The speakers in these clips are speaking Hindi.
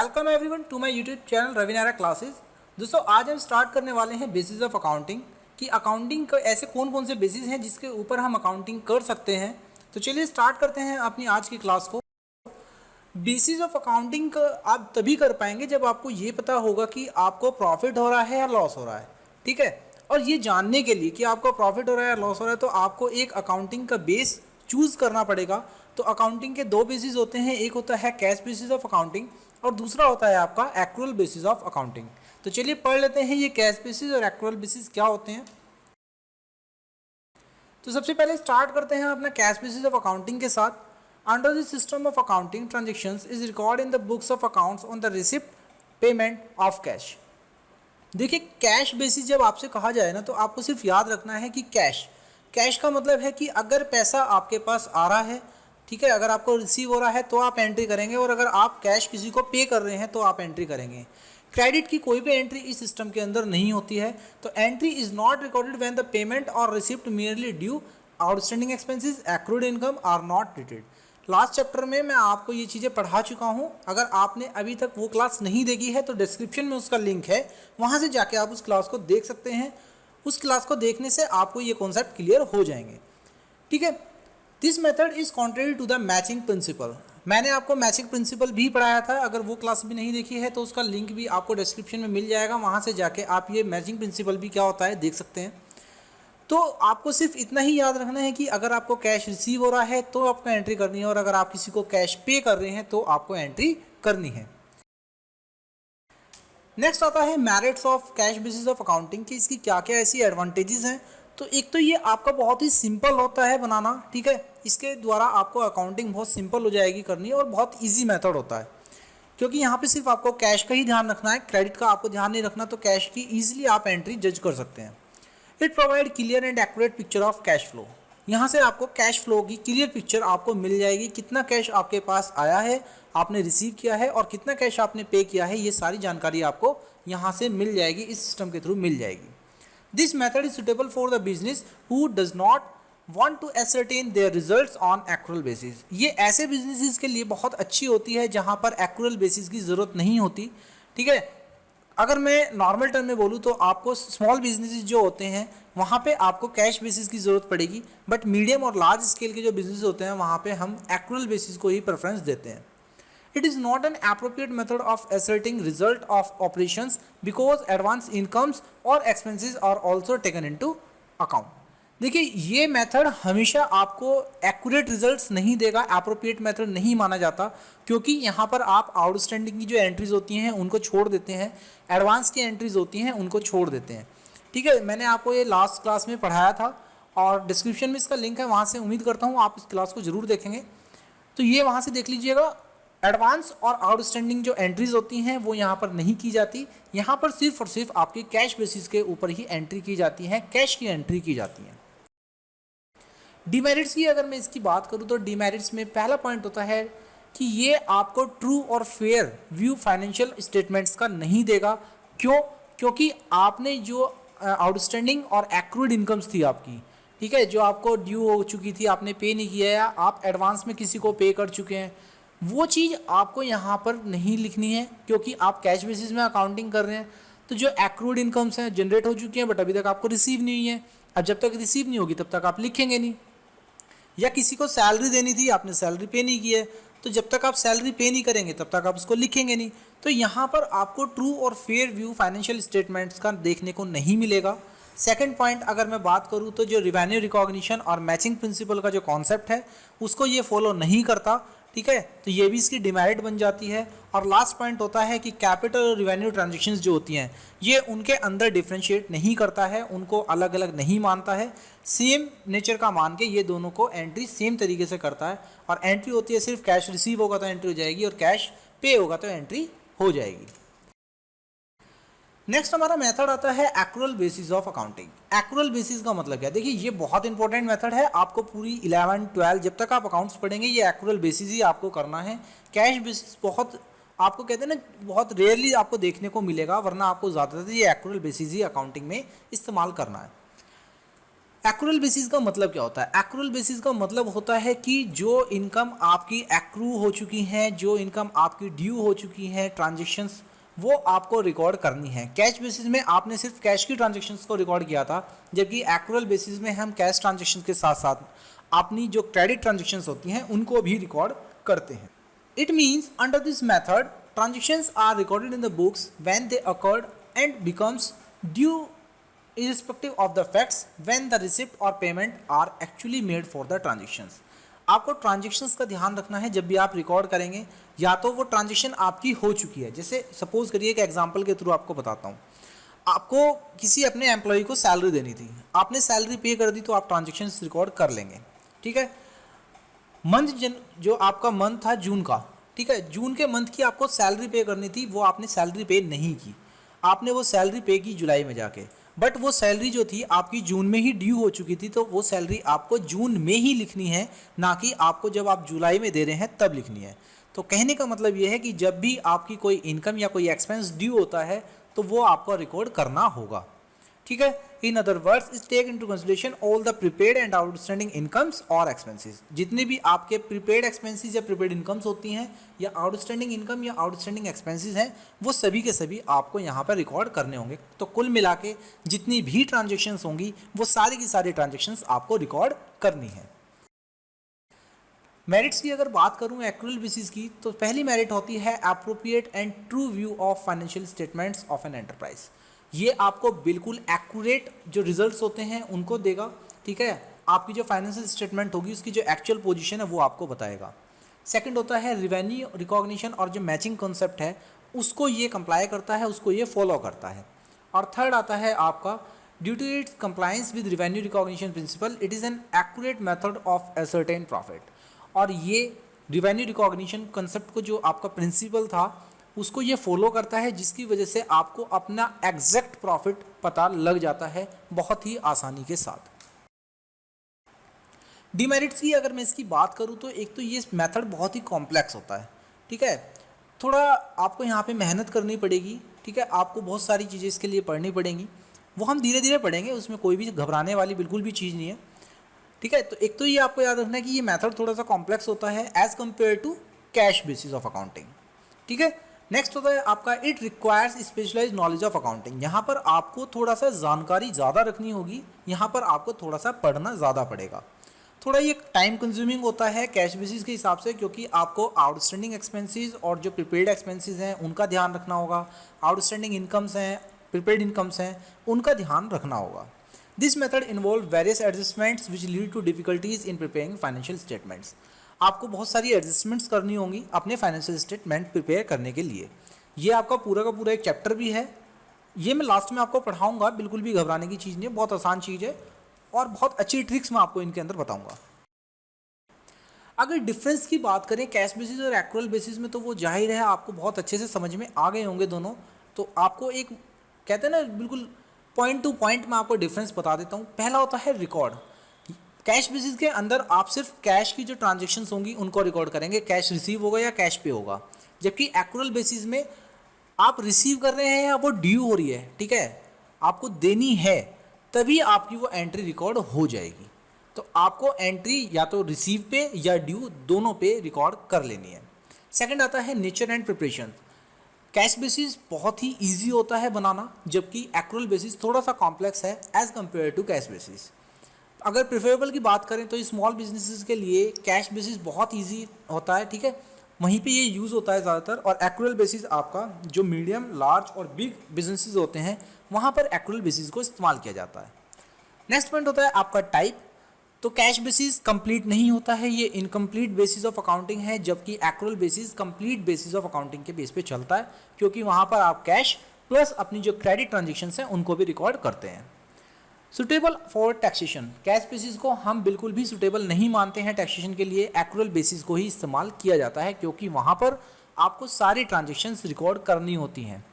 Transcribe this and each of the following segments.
Welcome everyone to my YouTube channel Ravi Naira classes. दोस्तों आज हम स्टार्ट करने वाले हैं बेसिस ऑफ अकाउंटिंग कि अकाउंटिंग के ऐसे कौन कौन से बेसिस हैं जिसके ऊपर हम अकाउंटिंग कर सकते हैं। तो चलिए स्टार्ट करते हैं अपनी आज की क्लास को। बेसिस ऑफ अकाउंटिंग का आप तभी कर पाएंगे जब आपको ये पता होगा कि आपको प्रॉफिट हो रहा है या लॉस हो रहा है। ठीक है, और ये जानने के लिए कि आपको प्रॉफिट हो रहा है या लॉस हो रहा है तो आपको एक अकाउंटिंग का बेस चूज़ करना पड़ेगा। तो अकाउंटिंग के दो बेसिस होते हैं, एक होता है कैश बेसिस ऑफ अकाउंटिंग और दूसरा होता है आपका एक्रुअल बेसिस ऑफ अकाउंटिंग। तो चलिए पढ़ लेते हैं ये कैश बेसिस और एक्रुअल बेसिस क्या होते हैं। तो सबसे पहले स्टार्ट करते हैं अपना कैश बेसिस ऑफ अकाउंटिंग के साथ। Under the system of accounting transactions is record in the books of accounts on the receipt payment of cash. देखिए कैश बेसिस जब आपसे कहा जाए ना तो आपको सिर्फ याद रखना है कि कैश कैश का मतलब है कि अगर पैसा आपके पास आ रहा है, ठीक है, अगर आपको रिसीव हो रहा है तो आप एंट्री करेंगे और अगर आप कैश किसी को पे कर रहे हैं तो आप एंट्री करेंगे। क्रेडिट की कोई भी एंट्री इस सिस्टम के अंदर नहीं होती है। तो entry is not recorded when the payment और receipt merely due, outstanding expenses, accrued income are not treated. Last chapter में मैं आपको ये चीज़ें पढ़ा चुका हूँ। अगर आपने अभी तक वो क्लास नहीं देखी है तो डिस्क्रिप्शन में उसका लिंक है, वहाँ से जाके आप उस क्लास को देख सकते हैं। उस क्लास को देखने से आपको ये कॉन्सेप्ट क्लियर हो जाएंगे। ठीक है, this method is contrary to the matching principle. मैंने आपको मैचिंग प्रिंसिपल भी पढ़ाया था, अगर वो क्लास भी नहीं देखी है तो उसका लिंक भी आपको डिस्क्रिप्शन में मिल जाएगा, वहाँ से जाके आप ये मैचिंग प्रिंसिपल भी क्या होता है देख सकते हैं। तो आपको सिर्फ इतना ही याद रखना है कि अगर आपको कैश रिसीव हो रहा है तो आपको एंट्री करनी है और अगर आप किसी को कैश पे कर रहे हैं तो आपको एंट्री करनी है। नेक्स्ट आता है merits of cash basis of accounting कि इसकी क्या क्या ऐसी एडवांटेजेस हैं। तो एक तो ये आपका बहुत ही सिंपल होता है बनाना, ठीक है, इसके द्वारा आपको अकाउंटिंग बहुत सिंपल हो जाएगी करनी और बहुत ईजी मेथड होता है क्योंकि यहाँ पे सिर्फ आपको कैश का ही ध्यान रखना है, क्रेडिट का आपको ध्यान नहीं रखना। तो कैश की ईजिली आप एंट्री जज कर सकते हैं। It provide clear and accurate picture of cash flow. यहाँ से आपको कैश फ्लो की क्लियर पिक्चर आपको मिल जाएगी, कितना कैश आपके पास आया है, आपने रिसीव किया है और कितना कैश आपने पे किया है, ये सारी जानकारी आपको यहाँ से मिल जाएगी, इस सिस्टम के थ्रू मिल जाएगी। This method is suitable for the business who does not want to ascertain their results on accrual basis। ये ऐसे बिजनेसेस के लिए बहुत अच्छी होती है जहाँ पर accrual basis की ज़रूरत नहीं होती। ठीक है, अगर मैं नॉर्मल टर्म में बोलूँ तो आपको स्मॉल बिजनेसेस जो होते हैं वहाँ पे आपको कैश बेसिस की ज़रूरत पड़ेगी, बट मीडियम और लार्ज स्केल के जो बिजनेस होते हैं वहाँ पे हम एक्रुअल बेसिस को ही प्रेफरेंस देते हैं। It is not an appropriate method of ascertaining result of operations because advance incomes और expenses are also taken into account. देखिए ये मेथड हमेशा आपको एक्यूरेट रिजल्ट्स नहीं देगा, एप्रोप्रिएट मेथड नहीं माना जाता क्योंकि यहाँ पर आप आउटस्टैंडिंग की जो एंट्रीज होती हैं उनको छोड़ देते हैं, एडवांस की एंट्रीज होती हैं उनको छोड़ देते हैं। ठीक है, मैंने आपको ये लास्ट क्लास में पढ़ाया था और डिस्क्रिप्शन में इसका लिंक है, वहाँ से उम्मीद करता हूँ आप इस क्लास को ज़रूर देखेंगे। तो ये वहाँ से देख लीजिएगा। एडवांस और आउटस्टैंडिंग जो एंट्रीज होती हैं वो यहाँ पर नहीं की जाती, यहाँ पर सिर्फ और सिर्फ आपकी कैश बेसिस के ऊपर ही एंट्री की जाती है, कैश की एंट्री की जाती है। डीमेरिट्स की अगर मैं इसकी बात करूं तो डीमेरिट्स में पहला पॉइंट होता है कि ये आपको ट्रू और फेयर व्यू फाइनेंशियल स्टेटमेंट्स का नहीं देगा। क्यों? क्योंकि आपने जो आउटस्टैंडिंग और एक्रूड इनकम्स थी आपकी, ठीक है, जो आपको ड्यू हो चुकी थी, आपने पे नहीं किया या आप एडवांस में किसी को पे कर चुके हैं, वो चीज़ आपको यहाँ पर नहीं लिखनी है क्योंकि आप कैश बेसिस में अकाउंटिंग कर रहे हैं। तो जो एक्रूड इनकम्स हैं जनरेट हो चुकी हैं बट अभी तक आपको रिसीव नहीं हुई है, अब जब तक रिसीव नहीं होगी तब तक आप लिखेंगे नहीं। या किसी को सैलरी देनी थी, आपने सैलरी पे नहीं की है, तो जब तक आप सैलरी पे नहीं करेंगे तब तक आप उसको लिखेंगे नहीं। तो यहाँ पर आपको ट्रू और फेयर व्यू फाइनेंशियल स्टेटमेंट्स का देखने को नहीं मिलेगा। सेकंड पॉइंट अगर मैं बात करूँ तो जो रिवेन्यू रिकॉग्निशन और मैचिंग प्रिंसिपल का जो कॉन्सेप्ट है उसको ये फॉलो नहीं करता। ठीक है, तो ये भी इसकी डिमेरिट बन जाती है। और लास्ट पॉइंट होता है कि कैपिटल और रिवेन्यू ट्रांजैक्शंस जो होती हैं ये उनके अंदर डिफ्रेंशिएट नहीं करता है, उनको अलग अलग नहीं मानता है, सेम नेचर का मान के ये दोनों को एंट्री सेम तरीके से करता है। और एंट्री होती है सिर्फ कैश रिसीव होगा तो एंट्री हो जाएगी और कैश पे होगा तो एंट्री हो जाएगी। नेक्स्ट हमारा मेथड आता है accrual basis of accounting. Accrual basis का मतलब क्या? देखिए ये बहुत इंपॉर्टेंट मेथड है, आपको पूरी 11, 12 जब तक आप अकाउंट्स पढ़ेंगे ये एक्रूअल बेसिस ही आपको करना है। कैश बेसिस बहुत आपको कहते हैं ना बहुत रेयरली आपको देखने को मिलेगा, वरना आपको ज़्यादातर ये एक्रूअल बेसिस ही अकाउंटिंग में इस्तेमाल करना है। एक्रूअल बेसिस का मतलब क्या होता है? एक्रूअल बेसिस का मतलब होता है कि जो इनकम आपकी एक्रू हो चुकी हैं, जो इनकम आपकी ड्यू हो चुकी हैं ट्रांजेक्शन्स, वो आपको रिकॉर्ड करनी है। कैश बेसिस में आपने सिर्फ कैश की ट्रांजेक्शन्स को रिकॉर्ड किया था, जबकि एक्रूअल बेसिस में हम कैश ट्रांजेक्शन के साथ साथ अपनी जो क्रेडिट ट्रांजेक्शन्स होती हैं उनको भी रिकॉर्ड करते हैं। It means under this method, transactions are recorded in the books when they occurred and becomes due irrespective of the facts when the receipt or payment are actually made for the transactions. आपको ट्रांजेक्शन्स का ध्यान रखना है जब भी आप रिकॉर्ड करेंगे, या तो वो ट्रांजेक्शन आपकी हो चुकी है। जैसे सपोज करिए कि एग्जांपल के थ्रू आपको बताता हूँ, आपको किसी अपने एम्प्लॉय को सैलरी देनी थी, आपने सैलरी पे कर दी तो आप ट्रांजेक्शन्स रिकॉर्ड कर लेंगे। ठीक है, जो आपका मंथ था जून का, ठीक है, जून के मंथ की आपको सैलरी पे करनी थी, वो आपने सैलरी पे नहीं की, आपने वो सैलरी पे की जुलाई में जाके, बट वो सैलरी जो थी आपकी जून में ही ड्यू हो चुकी थी, तो वो सैलरी आपको जून में ही लिखनी है, ना कि आपको जब आप जुलाई में दे रहे हैं तब लिखनी है। तो कहने का मतलब ये है कि जब भी आपकी कोई इनकम या कोई एक्सपेंस ड्यू होता है तो वो आपको रिकॉर्ड करना होगा। ठीक है, in other words is take into consideration all the prepaid and outstanding incomes और एक्सपेंसेस। जितने भी आपके प्रीपेड एक्सपेंसेस या प्रीपेड इनकम्स होती हैं, या आउटस्टैंडिंग इनकम या आउटस्टैंडिंग एक्सपेंसेस हैं, वो सभी के सभी आपको यहाँ पर रिकॉर्ड करने होंगे। तो कुल मिला के जितनी भी ट्रांजेक्शन्स होंगी वो सारी की सारी ट्रांजेक्शन्स आपको रिकॉर्ड करनी है। मेरिट्स की अगर बात करूं एक्रूअल बेसिस की, तो पहली मेरिट होती है appropriate and true view of financial statements of an enterprise. ये आपको बिल्कुल एक्यूरेट जो रिजल्ट्स होते हैं उनको देगा। ठीक है, आपकी जो फाइनेंशियल स्टेटमेंट होगी उसकी जो एक्चुअल पोजीशन है वो आपको बताएगा। सेकंड होता है रिवेन्यू रिकॉग्निशन, और जो मैचिंग कॉन्सेप्ट है उसको ये कंप्लाई करता है, उसको ये फॉलो करता है। और थर्ड आता है आपका due to its compliance with revenue recognition principle, it is an accurate method of ascertain profit. और ये रिवेन्यू रिकॉग्निशन कंसेप्ट को जो आपका प्रिंसिपल था उसको ये फॉलो करता है, जिसकी वजह से आपको अपना एग्जैक्ट प्रॉफिट पता लग जाता है बहुत ही आसानी के साथ। डीमेरिट्स की अगर मैं इसकी बात करूँ तो एक तो ये मेथड बहुत ही कॉम्प्लेक्स होता है। ठीक है, थोड़ा आपको यहाँ पे मेहनत करनी पड़ेगी। ठीक है, आपको बहुत सारी चीज़ें इसके लिए पढ़नी पड़ेंगी, वो हम धीरे धीरे पढ़ेंगे, उसमें कोई भी घबराने वाली बिल्कुल भी चीज़ नहीं है। ठीक है, तो एक तो ये आपको याद रखना है कि ये मेथड थोड़ा सा कॉम्प्लेक्स होता है as compare to cash basis of accounting. ठीक है, नेक्स्ट होता है आपका it requires specialized knowledge of accounting. यहाँ पर आपको थोड़ा सा जानकारी ज़्यादा रखनी होगी, यहाँ पर आपको थोड़ा सा पढ़ना ज़्यादा पड़ेगा। थोड़ा ये टाइम कंज्यूमिंग होता है कैश बेसिस के हिसाब से, क्योंकि आपको आउटस्टैंडिंग एक्सपेंसेस और जो प्रीपेड एक्सपेंसेस हैं उनका ध्यान रखना होगा, आउटस्टैंडिंग इनकम्स हैं, प्रीपेड इनकम्स हैं, उनका ध्यान रखना होगा। This method involve various adjustments which lead to difficulties in preparing financial statements. आपको बहुत सारी एडजस्टमेंट्स करनी होंगी अपने फाइनेंशियल स्टेटमेंट प्रिपेयर करने के लिए। ये आपका पूरा का पूरा एक चैप्टर भी है, ये मैं लास्ट में आपको पढ़ाऊंगा, बिल्कुल भी घबराने की चीज़ नहीं है, बहुत आसान चीज़ है और बहुत अच्छी ट्रिक्स मैं आपको इनके अंदर बताऊंगा। अगर डिफरेंस की बात करें कैश बेसिस और एक्रूअल बेसिस में, तो वो जाहिर है आपको बहुत अच्छे से समझ में आ गए होंगे दोनों। तो आपको एक कहते हैं ना बिल्कुल पॉइंट टू पॉइंट मैं आपको डिफरेंस बता देता हूँ। पहला होता है रिकॉर्ड। कैश बेसिस के अंदर आप सिर्फ कैश की जो ट्रांजेक्शन्स होंगी उनको रिकॉर्ड करेंगे, कैश रिसीव होगा या कैश पे होगा। जबकि एक्रूअल बेसिस में आप रिसीव कर रहे हैं या वो ड्यू हो रही है, ठीक है, आपको देनी है, तभी आपकी वो एंट्री रिकॉर्ड हो जाएगी। तो आपको एंट्री या तो रिसीव पे या ड्यू दोनों पे रिकॉर्ड कर लेनी है। सेकंड आता है nature and preparation. Cash basis बहुत ही इजी होता है बनाना, जबकि एक्रूअल बेसिस थोड़ा सा कॉम्प्लेक्स है as compare to cash basis. अगर प्रिफरेबल की बात करें तो स्मॉल बिजनेसेस के लिए कैश बेसिस बहुत इजी होता है, ठीक है, वहीं पे ये यूज़ होता है ज़्यादातर। और एक्रूअल बेसिस आपका जो मीडियम, लार्ज और बिग बिजनेसेस होते हैं वहाँ पर एक्रूअल बेसिस को इस्तेमाल किया जाता है। नेक्स्ट पॉइंट होता है आपका टाइप। तो कैश बेसिस कंप्लीट नहीं होता है, ये इनकम्प्लीट बेसिस ऑफ अकाउंटिंग है, जबकि accrual basis complete basis of accounting के बेस पे चलता है, क्योंकि वहाँ पर आप कैश प्लस अपनी जो क्रेडिट ट्रांजेक्शन्स हैं उनको भी रिकॉर्ड करते हैं। Suitable for taxation. Cash basis को हम बिल्कुल भी सुटेबल नहीं मानते हैं टैक्सेशन के लिए, एक्रूअल बेसिस को ही इस्तेमाल किया जाता है, क्योंकि वहाँ पर आपको सारी ट्रांजेक्शन्स रिकॉर्ड करनी होती हैं।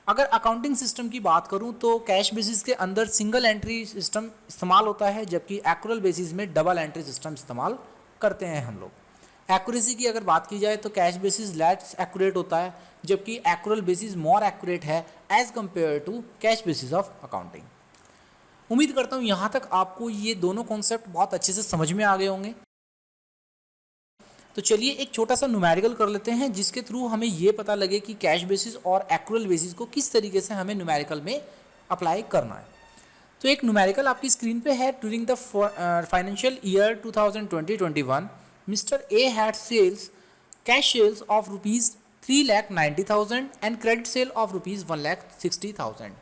अगर अकाउंटिंग सिस्टम की बात करूं तो कैश बेसिस के अंदर सिंगल एंट्री सिस्टम इस्तेमाल होता है, जबकि एक्रूअल बेसिस में डबल एंट्री सिस्टम इस्तेमाल करते हैं हम लोग। एक्यूरेसी की अगर बात की जाए तो कैश बेसिस लेस एक्यूरेट होता है, जबकि एक्रूअल बेसिस मोर एक्यूरेट है as compare to cash basis of accounting. उम्मीद करता हूँ यहाँ तक आपको ये दोनों कॉन्सेप्ट बहुत अच्छे से समझ में आ गए होंगे। तो चलिए एक छोटा सा न्यूमेरिकल कर लेते हैं जिसके थ्रू हमें ये पता लगे कि कैश बेसिस और एक्रुअल बेसिस को किस तरीके से हमें न्यूमेरिकल में अप्लाई करना है। तो एक न्यूमेरिकल आपकी स्क्रीन पे है। During the financial year 2020-21 mister A had sales cash sales of rupees 3,90,000 and credit sale of rupees 1,60,000।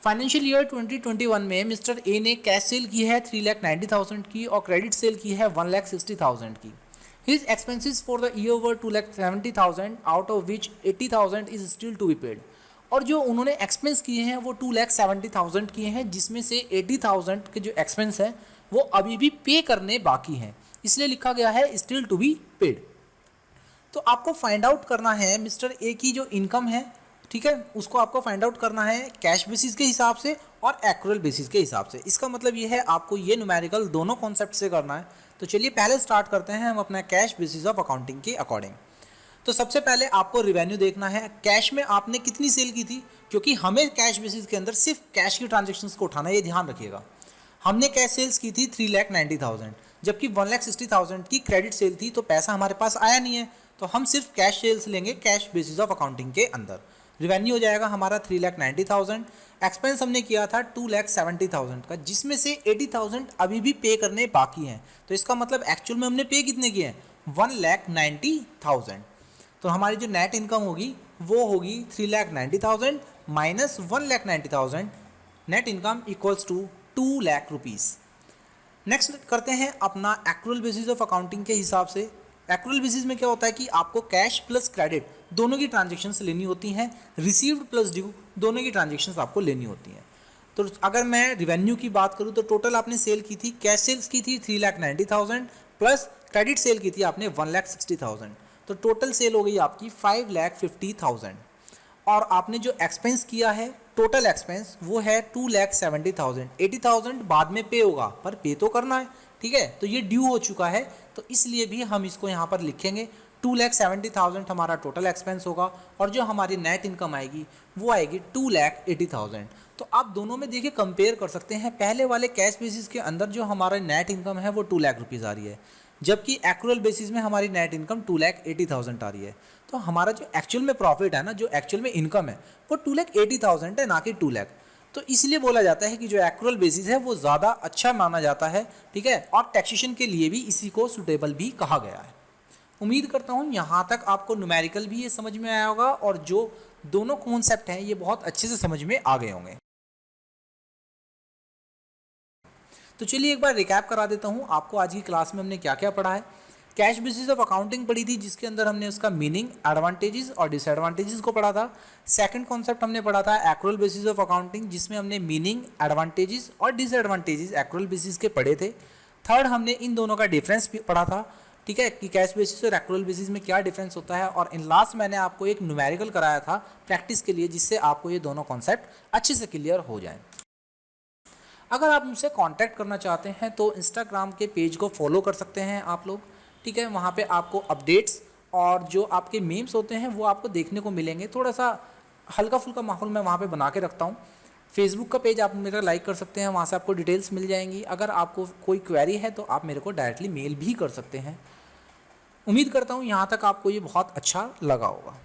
Financial year 2021 में मिस्टर ए ने कैश सेल की है 3,90,000 की और क्रेडिट सेल की है 1,60,000 की। His expenses for the year were 2,70,000 out of which 80,000 is still to be paid। और जो उन्होंने एक्सपेंस किए हैं वो 2,70,000 किए हैं जिसमें से 80,000 के जो एक्सपेंस हैं वो अभी भी पे करने बाकी हैं, इसलिए लिखा गया है स्टिल टू बी पेड। तो आपको फाइंड आउट करना है मिस्टर ए की जो इनकम है, ठीक है, उसको आपको फाइंड आउट करना है कैश बेसिस के हिसाब से और एक्रुअल बेसिस के हिसाब से। इसका मतलब ये है आपको ये न्यूमेरिकल दोनों कॉन्सेप्ट से करना है। तो चलिए पहले स्टार्ट करते हैं हम अपना कैश बेसिस ऑफ अकाउंटिंग के अकॉर्डिंग। तो सबसे पहले आपको रिवेन्यू देखना है, कैश में आपने कितनी सेल की थी, क्योंकि हमें कैश बेसिस के अंदर सिर्फ कैश की ट्रांजेक्शन्स को उठाना है, ये ध्यान रखिएगा। हमने कैश सेल्स की थी 3,90,000 जबकि 1,60,000 की क्रेडिट सेल थी, तो पैसा हमारे पास आया नहीं है, तो हम सिर्फ कैश सेल्स लेंगे कैश बेसिस ऑफ अकाउंटिंग के अंदर। रिवेन्यू हो जाएगा हमारा 3,90,000। एक्सपेंस हमने किया था 2,70,000 का, जिसमें से 80,000 अभी भी पे करने बाकी हैं। तो इसका मतलब एक्चुअल में हमने पे कितने किए हैं, 1,90,000। तो हमारी जो नेट इनकम होगी वो होगी 3,90,000 minus 1,90,000। Net income equals to 2,00,000 rupees. Next करते हैं अपना एक्रुअल बेसिस ऑफ अकाउंटिंग के हिसाब से। एक्रुअल बेसिस में क्या होता है कि आपको कैश प्लस क्रेडिट दोनों की ट्रांजेक्शन्स लेनी होती हैं, रिसीव्ड प्लस ड्यू दोनों की ट्रांजेक्शन्स आपको लेनी होती हैं। तो अगर मैं रिवेन्यू की बात करूं तो टोटल आपने सेल की थी, कैश सेल्स की थी 3,90,000 प्लस क्रेडिट सेल की थी आपने 1,60,000, तो टोटल सेल हो गई आपकी 5,50,000। और आपने जो एक्सपेंस किया है टोटल एक्सपेंस वो है 2,70,000। 80,000 बाद में पे होगा पर पे तो करना है, ठीक है, तो ये ड्यू हो चुका है, तो इसलिए भी हम इसको यहाँ पर लिखेंगे 2,70,000 हमारा टोटल एक्सपेंस होगा और जो हमारी नेट इनकम आएगी वो आएगी 2,80,000। तो आप दोनों में देखिए कंपेयर कर सकते हैं, पहले वाले कैश बेसिस के अंदर जो हमारा नेट इनकम है वो 2,00,000 रुपीज़ आ रही है, जबकि एक्रुअल बेसिस में हमारी नेट इनकम 2,80,000 आ रही है। तो हमारा जो एक्चुअल में प्रॉफिट है ना, जो एक्चुअल में इनकम है वो 2,80,000 है, ना कि 2,00,000। तो इसलिए बोला जाता है कि जो एक्रुअल बेसिस है वो ज़्यादा अच्छा माना जाता है, ठीक है, और टैक्सेशन के लिए भी इसी को सुटेबल भी कहा गया है। उम्मीद करता हूँ यहाँ तक आपको न्यूमेरिकल भी ये समझ में आया होगा और जो दोनों कॉन्सेप्ट हैं ये बहुत अच्छे से समझ में आ गए होंगे। तो चलिए एक बार रिकैप करा देता हूँ आपको आज की क्लास में हमने क्या क्या पढ़ा है। कैश बेसिस ऑफ अकाउंटिंग पढ़ी थी जिसके अंदर हमने उसका मीनिंग, एडवांटेजेस और डिसएडवांटेजेस को पढ़ा था। सेकंड कॉन्सेप्ट हमने पढ़ा था एक्रुअल बेसिस ऑफ अकाउंटिंग, जिसमें हमने मीनिंग, एडवांटेजेस और डिसएडवांटेजेस एक्रुअल बेसिस के पढ़े थे। थर्ड हमने इन दोनों का डिफरेंस भी पढ़ा था, ठीक है, कि कैश बेसिस और एक्रुअल बेसिस में क्या डिफरेंस होता है। और इन लास्ट मैंने आपको एक न्यूमेरिकल कराया था प्रैक्टिस के लिए, जिससे आपको ये दोनों कॉन्सेप्ट अच्छे से क्लियर हो जाएं। अगर आप मुझसे कांटेक्ट करना चाहते हैं तो इंस्टाग्राम के पेज को फॉलो कर सकते हैं आप लोग, ठीक है, वहाँ पे आपको अपडेट्स और जो आपके मीम्स होते हैं वो आपको देखने को मिलेंगे। थोड़ा सा हल्का फुल्का माहौल मैं वहाँ पे बना के रखता हूँ। फेसबुक का पेज आप मेरा लाइक कर सकते हैं, वहाँ से आपको डिटेल्स मिल जाएंगी। अगर आपको कोई क्वेरी है तो आप मेरे को डायरेक्टली मेल भी कर सकते हैं। उम्मीद करता हूँ यहाँ तक आपको ये बहुत अच्छा लगा होगा।